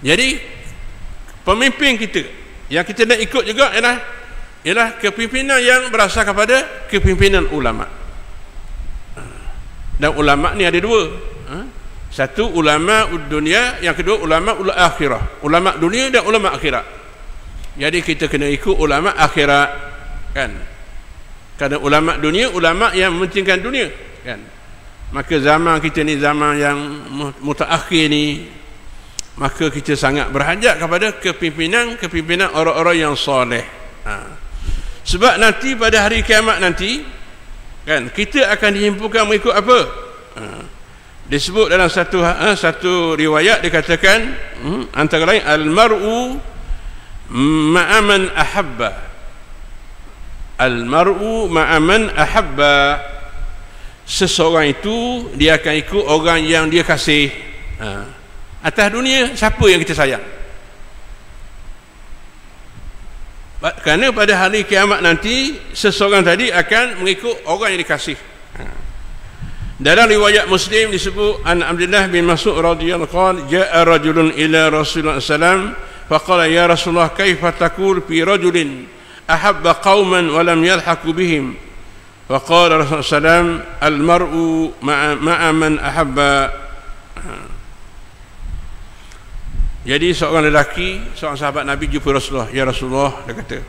Jadi pemimpin kita yang kita nak ikut juga ialah kepimpinan yang berasal kepada kepimpinan ulama. Dan ulama ni ada 2. Satu ulama dunia, yang kedua ulama akhirah. Ulama dunia dan ulama akhirat. Jadi kita kena ikut ulama akhirat, kan? Kerana ulama dunia, ulama yang mementingkan dunia, kan? Maka zaman kita ni zaman yang mutaakhir ni, maka kita sangat berhajat kepada kepimpinan orang-orang yang soleh. Sebab nanti pada hari kiamat nanti, kan, kita akan dihimpunkan mengikut apa? Disebut dalam satu riwayat dikatakan, antara lain al-mar'u ma'aman ahabba. Al-mar'u ma'aman ahabba. Seseorang itu dia akan ikut orang yang dia kasih. Atas dunia siapa yang kita sayang? Kerana pada hari kiamat nanti seseorang tadi akan mengikut orang yang dikasih. Dalam riwayat Muslim disebut an Abdullah bin Mas'ud radhiyallahu anhu, jaa rajulun ila Rasulullah sallam faqala ya Rasulullah kaifa taqul fi rajulin ahabba qauman wa lam yalhaqu bihim? Faqala Rasulullah sallam al mar'u ma'a man ahabba. Jadi seorang lelaki, seorang sahabat Nabi jumpa Rasulullah. Ya Rasulullah, dia kata,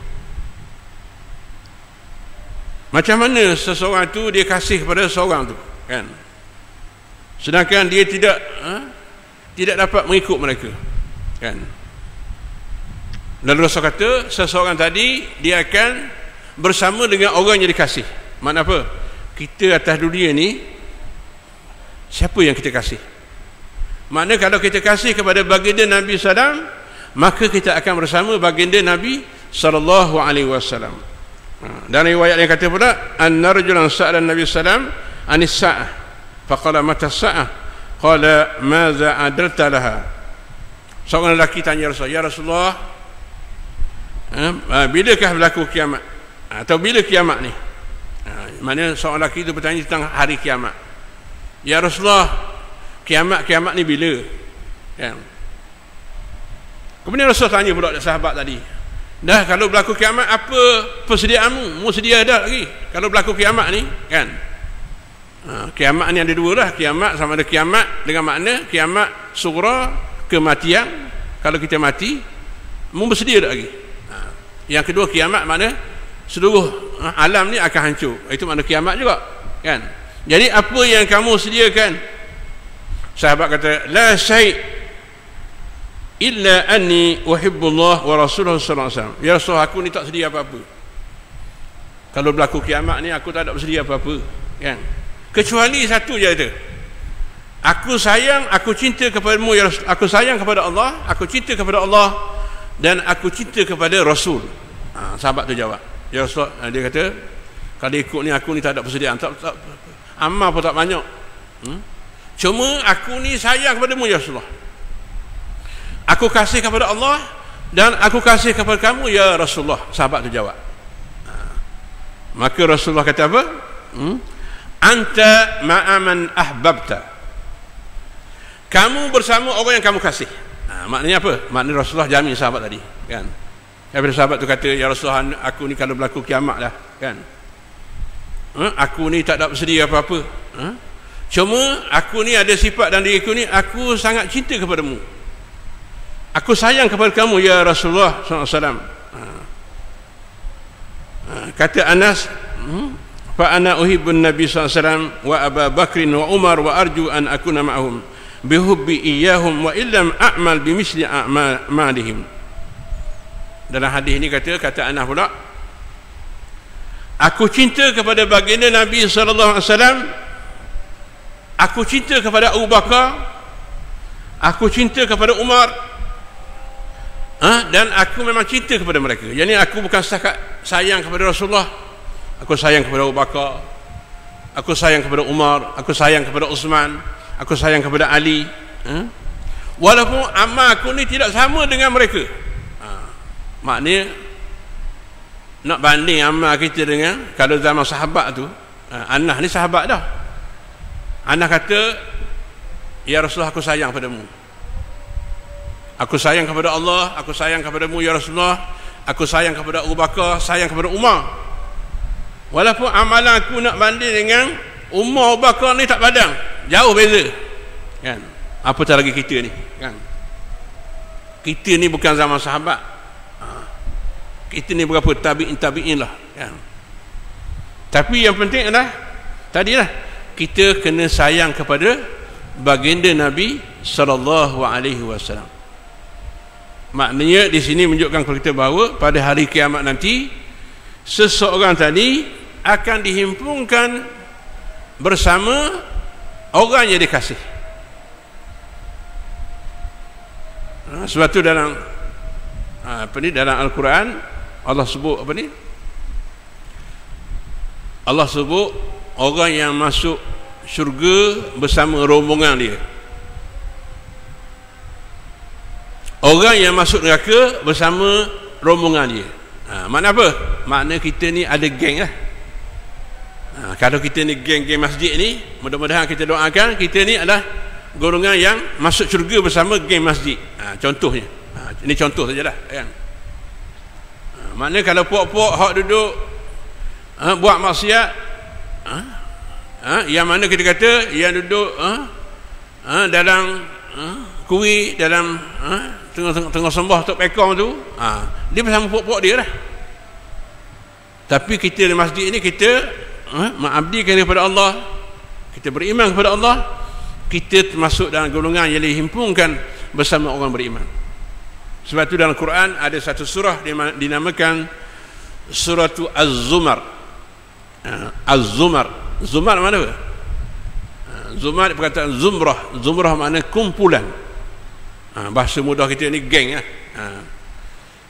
macam mana seseorang tu dia kasih kepada seorang tu, kan? Sedangkan dia tidak dapat mengikut mereka, kan? Lalu Rasul kata, seseorang tadi dia akan bersama dengan orang yang dikasih. Makna apa? Kita atas dunia ni, siapa yang kita kasih? Makna kalau kita kasih kepada baginda Nabi SAW, maka kita akan bersama baginda Nabi SAW. Dan riwayat yang kata pula, anna rajulan sa'ala Nabi SAW anis sa'ah faqala mata sa'ah qala maza adalta laha. Seorang lelaki tanya Rasulullah, ya Rasulullah, bilakah berlaku kiamat? Atau bila kiamat ni? Maknanya seorang lelaki itu bertanya tentang hari kiamat. Ya Rasulullah, kiamat ni bila? Kan? Kemudian Rasul tanya pula sahabat tadi, dah kalau berlaku kiamat apa persediaanmu? Mu sedia dah lagi kalau berlaku kiamat ni, kan? Kiamat ni ada 2 lah. Kiamat sama ada kiamat dengan makna kiamat sughra, kematian. Kalau kita mati, mu bersedia dah lagi. Yang kedua kiamat makna seluruh alam ni akan hancur. Itu makna kiamat juga, kan? Jadi apa yang kamu sediakan? Sahabat kata, la syai' illa anni uhibbullah wa rasulullah sallallahu alaihi wasallam. Ya Rasul, aku ni tak sedia apa-apa. Kalau berlaku kiamat ni aku tak ada bersedia apa-apa, kan? Kecuali satu je itu. Aku sayang, aku cinta kepadamu ya Rasul. Aku sayang kepada Allah, aku cinta kepada Allah, dan aku cinta kepada Rasul. Sahabat tu jawab, ya Rasul, dia kata, kalau ikut ni aku ni tak ada persediaan, tak amal pun tak banyak. Cuma aku ni sayang kepadamu ya Rasulullah. Aku kasih kepada Allah dan aku kasih kepada kamu ya Rasulullah. Sahabat tu jawab. Maka Rasulullah kata apa? Anta ma'aman ahbabta. Kamu bersama orang yang kamu kasih. Maknanya apa? Maknanya Rasulullah jamin sahabat tadi, kan? Daripada sahabat tu kata, ya Rasulullah, aku ni kalau berlaku kiamat lah, kan? Aku ni tak ada bersedia apa-apa. Cuma aku ni ada sifat dan diriku ni, aku sangat cinta kepadamu. Aku sayang kepada kamu ya Rasulullah SAW. Kata Anas, fa ana uhibbun nabi sallallahu alaihi wasallam wa Abu Bakr wa Umar wa arju an akuna ma'ahum bihubbi iyyahum wa illam a'mal bimisli a'malihim. Dalam hadis ini kata Anas pula, aku cinta kepada baginda Nabi sallallahu alaihi wasallam, aku cinta kepada Abu Bakar, aku cinta kepada Umar, dan aku memang cinta kepada mereka. Jadi aku bukan setakat sayang kepada Rasulullah, aku sayang kepada Abu Bakar, aku sayang kepada Umar, aku sayang kepada Uthman, aku sayang kepada Ali, walaupun amal aku ni tidak sama dengan mereka. Maknanya nak banding amal kita dengan kalau zaman sahabat tu, Anas ni sahabat dah. Anas kata, ya Rasulullah, aku sayang padamu, aku sayang kepada Allah, aku sayang kepadamu ya Rasulullah, aku sayang kepada Abu Bakar, sayang kepada Umar. Walaupun amalan aku nak banding dengan Umar, Abu Bakar ni tak padang, jauh beza kan. Apatah lagi kita ni kan, kita ni bukan zaman sahabat, kita ni berapa tabi'in lah kan. Tapi yang penting adalah tadilah kita kena sayang kepada baginda Nabi sallallahu alaihi wasallam. Maknanya di sini menunjukkan kepada kita bahawa pada hari kiamat nanti seseorang tadi akan dihimpunkan bersama orang yang dikasih. Sebab tu dalam dalam Al-Quran Allah sebut Allah sebut orang yang masuk syurga bersama rombongan dia, orang yang masuk neraka bersama rombongan dia. Makna apa? Makna kita ni ada geng lah. Kalau kita ni geng-geng masjid ni, mudah-mudahan kita doakan kita ni adalah golongan yang masuk syurga bersama geng masjid. Contohnya, ini contoh sajalah kan. Maknanya kalau puak-puak hak duduk buat maksiat, yang mana kita kata yang duduk dalam kuih, dalam tengah sembah tok pekong tu, dia bersama puak-puak dia lah. Tapi kita di masjid ni kita mengabdikan kepada Allah, kita beriman kepada Allah, kita termasuk dalam golongan yang dihimpunkan bersama orang beriman. Sebab itu dalam Quran ada satu surah dinamakan surah Az-Zumar. Az-Zumar, Zumar mana apa? Zumar perkataan zumrah. Zumrah makna kumpulan. Bahasa mudah kita ni geng lah.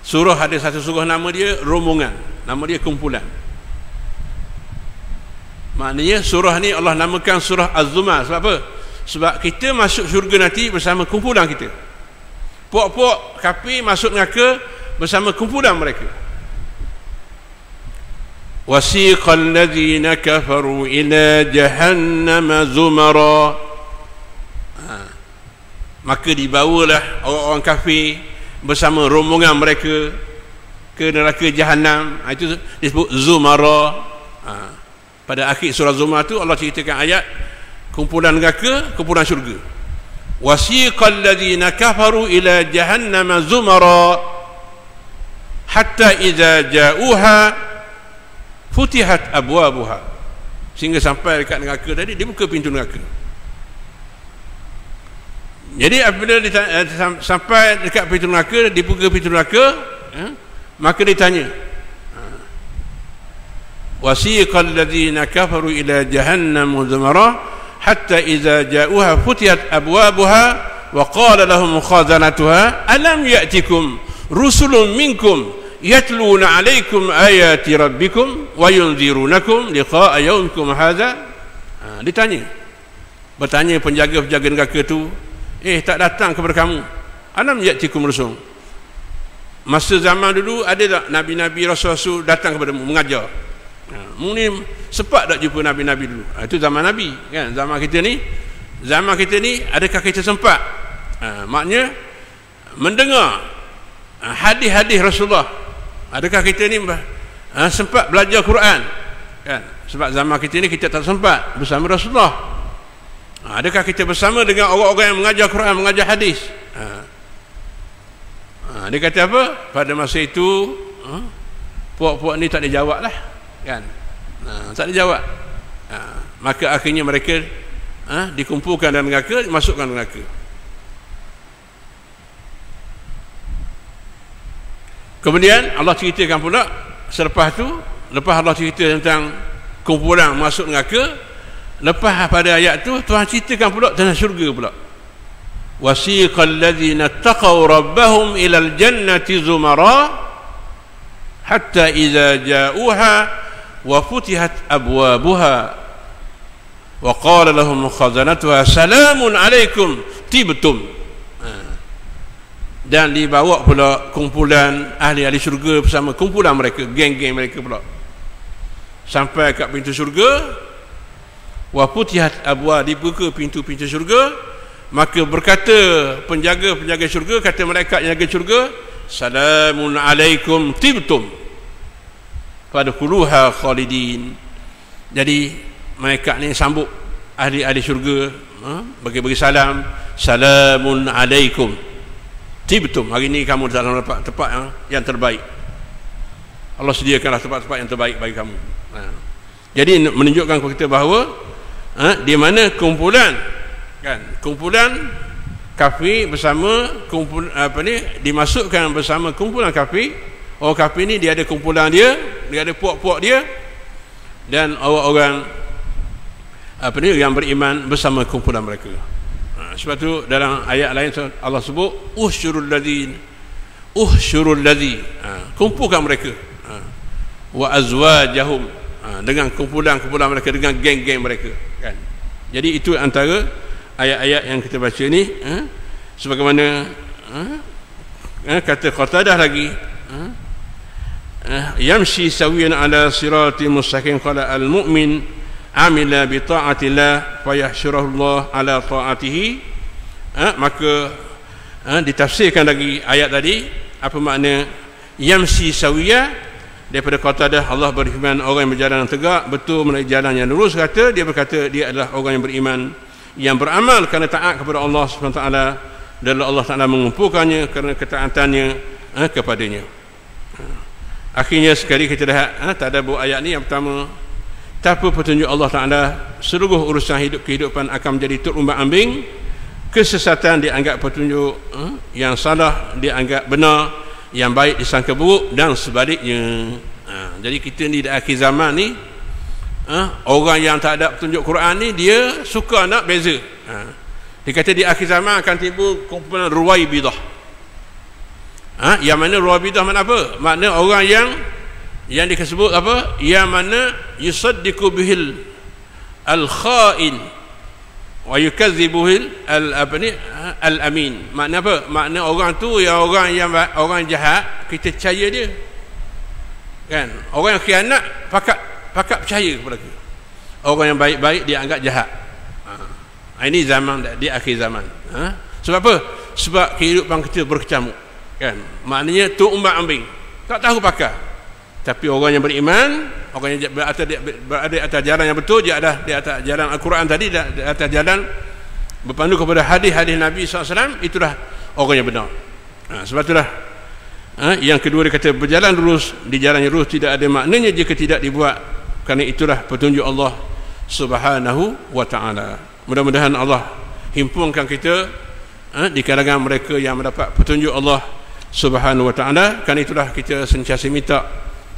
Surah ada satu surah nama dia rombongan, nama dia kumpulan. Maknanya surah ni Allah namakan surah Az-Zumar. Sebab apa? Sebab kita masuk syurga nanti bersama kumpulan kita. Puak-puak kafir masuk neraka bersama kumpulan mereka. Wasiqal ladzina kafaru ila jahannam zumara. Maka dibawalah orang-orang kafir bersama rombongan mereka ke neraka Jahannam. Itu disebut zumara. Pada akhir surah Zumar tu Allah ceritakan ayat kumpulan neraka, kumpulan syurga. Wasiqal ladzina kafaru ila jahannam zumara hatta idza ja'uha futihat abwabuha. Sehingga sampai dekat neraka tadi dibuka pintu neraka. Jadi apabila sampai dekat pintu neraka, dibuka pintu neraka, maka ditanya, wasiqal ladzina kafaru ila jahannam zumara hatta idza ja'uha futihat abwabuha wa qala lahum khazanatuha alam ya'tikum rusulun minkum yatluna 'alaikum ayati rabbikum wa yunzirunakum liqa'a yawmikum hadza. Bertanya penjaga-penjaga neraka tu, tak datang kepada kamu, alam ya'tikum rusul, masa zaman dulu ada tak nabi-nabi rasul-rasul datang kepadamu mengajar? Mungkin sempat tak jumpa nabi-nabi dulu? Itu zaman nabi kan. Zaman kita ni adakah kita sempat maknanya mendengar hadis-hadis Rasulullah? Adakah kita ni sempat belajar Quran kan? Sebab zaman kita ni kita tak sempat bersama Rasulullah. Adakah kita bersama dengan orang-orang yang mengajar Quran, mengajar hadis? Dia kata apa? Pada masa itu puak-puak ni tak ada jawab lah kan. Tak ada jawab. Maka akhirnya mereka dikumpulkan dalam neraka, dimasukkan neraka. Kemudian Allah ceritakan pula selepas tu, lepas Allah cerita tentang kumpulan masuk neraka, lepas pada ayat tu Tuhan ceritakan pula tentang syurga pula. Wasiqal ladzina taqaw rabbahum ilal jannati zumara hatta idza ja'uha wa futihat abwabuha wa qala lahum khazanatuha salamun alaikum tibtum. Dan dibawa pula kumpulan ahli-ahli syurga bersama kumpulan mereka, geng-geng mereka pula, sampai kat pintu syurga. Wa futihat abwa, dibuka pintu-pintu syurga, maka berkata penjaga-penjaga syurga, kata malaikat yang jaga syurga, salamun alaikum tibtum fadkhuluha khalidin. Jadi malaikat ni sambut ahli-ahli syurga, bagi salam, salamun alaikum tibtum, hari ni kamu dalam tempat yang terbaik. Allah sediakanlah tempat-tempat yang terbaik bagi kamu. Jadi menunjukkan kepada kita bahawa di mana kumpulan kafir bersama dimasukkan bersama kumpulan kafir. Orang kafir ni dia ada kumpulan dia ada puak-puak dia, dan orang-orang yang beriman bersama kumpulan mereka. Sebab tu dalam ayat lain Allah sebut usyurul ladzi, kumpulkan mereka, wa azwajahum, dengan kumpulan-kumpulan mereka, dengan geng-geng mereka kan. Jadi itu antara ayat-ayat yang kita baca ni, sebagaimana kata Qatadah lagi, yamshi sawiyan ala sirati mustaqim, qala al-mu'min amila bi ta'atillah fayahsyurullah ala ta'atihi. Maka ditafsirkan lagi ayat tadi, apa makna yamshi sawiya. Daripada Qatadah, Allah berfirman orang yang berjalan tegak betul melalui jalan yang lurus, kata dia berkata dia adalah orang yang beriman yang beramal kerana taat kepada Allah SWT, dan Allah Taala mengumpulkannya kerana ketaatannya kepadanya. Akhirnya sekali kita lihat tak ada buah ayat ni. Yang pertama, tanpa petunjuk Allah Taala seluruh urusan kehidupan akan menjadi terumbang-ambing. Kesesatan dianggap petunjuk, yang salah dianggap benar, yang baik disangka buruk, dan sebaliknya. Jadi kita ni di akhir zaman ni, orang yang tak ada petunjuk Quran ni dia suka nak beza. Dia kata di akhir zaman akan timbul kumpulan Ruwaibidah. Yang mana Ruwaibidah makna apa? Makna orang yang disebut apa? Yang mana yusaddiqu bihil al-kha'in wa yukadzibuhil al-amin. Makna apa? Makna orang tu yang orang jahat, kita percaya dia kan. Orang yang khianat pakat percaya kepada dia. Orang yang baik-baik dia anggap jahat. Ini zaman di akhir zaman. Sebab apa? Sebab kehidupan kita berkecamuk kan. Maknanya tu umbang-ambing, tak tahu pakar. Tapi orang yang beriman, orang yang berada atas jalan yang betul, dia ada di atas jalan Al-Quran tadi, di atas jalan berpandu kepada hadis-hadis Nabi SAW, itulah orang yang benar. Sebab itulah yang kedua dia kata berjalan lurus, di jalan yang lurus tidak ada maknanya jika tidak dibuat, kerana itulah petunjuk Allah Subhanahu wa ta'ala. Mudah-mudahan Allah himpunkan kita di kalangan mereka yang mendapat petunjuk Allah Subhanahu wa ta'ala. Kerana itulah kita sentiasa minta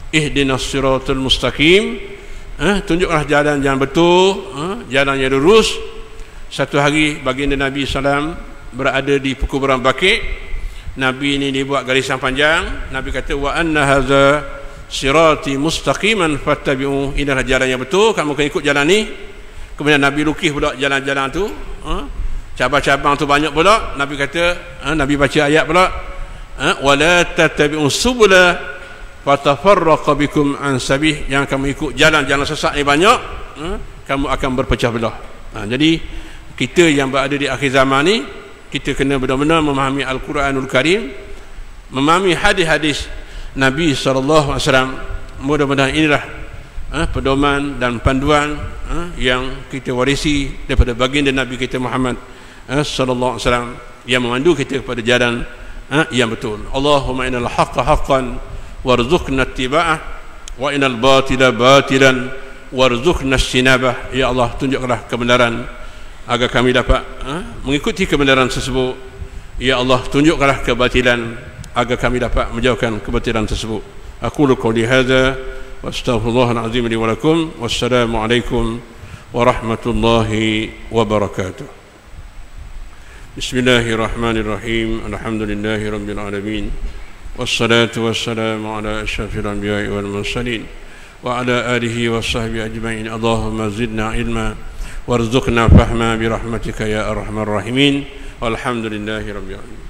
ihdinas siratal mustaqim, tunjuklah jalan yang betul, jalan yang lurus. Satu hari baginda Nabi SAW berada di perkuburan Baqi'. Nabi ini dibuat garisan panjang. Nabi kata wa anna hadza sirati mustaqiman fattabi'u, inilah jalan yang betul, kamu kena ikut jalan ni. Kemudian Nabi lukis pula jalan-jalan tu, cabang-cabang tu banyak pula. Nabi kata, Nabi baca ayat pula, wala tattabi'u subula fatafarraqa bikum an sabih, yang kamu ikut jalan-jalan sesat ni banyak, kamu akan berpecah belah. Jadi kita yang berada di akhir zaman ni, kita kena benar-benar memahami Al-Quranul Karim, memahami hadis-hadis Nabi SAW. Mudah-mudahan inilah pedoman dan panduan yang kita warisi daripada baginda Nabi kita Muhammad sallallahu alaihi wasallam, yang memandu kita kepada jalan yang betul. Allahumma innal haqqa haqqan warzuqna ittiba'ah wa innal batila batilan warzuqna istinabah. Ya Allah, tunjukkanlah kebenaran agar kami dapat mengikuti kebenaran tersebut. Ya Allah, tunjukkanlah kebatilan agar kami dapat menjauhkan kebatilan tersebut. Aqulu qawli hadza wa astaghfirullahal azim li wa lakum. Wassalamu alaikum warahmatullahi wabarakatuh. Bismillahirrahmanirrahim. Alhamdulillahi rabbil alamin. Wassalatu wassalamu ala asyrafil anbiya'i wal mursalin wa ala alihi wa sahbihi ajma'in. Allahumma zidna ilma warzuqna fahma birahmatika ya arhamar rahimin. Walhamdulillahi rabbil alamin.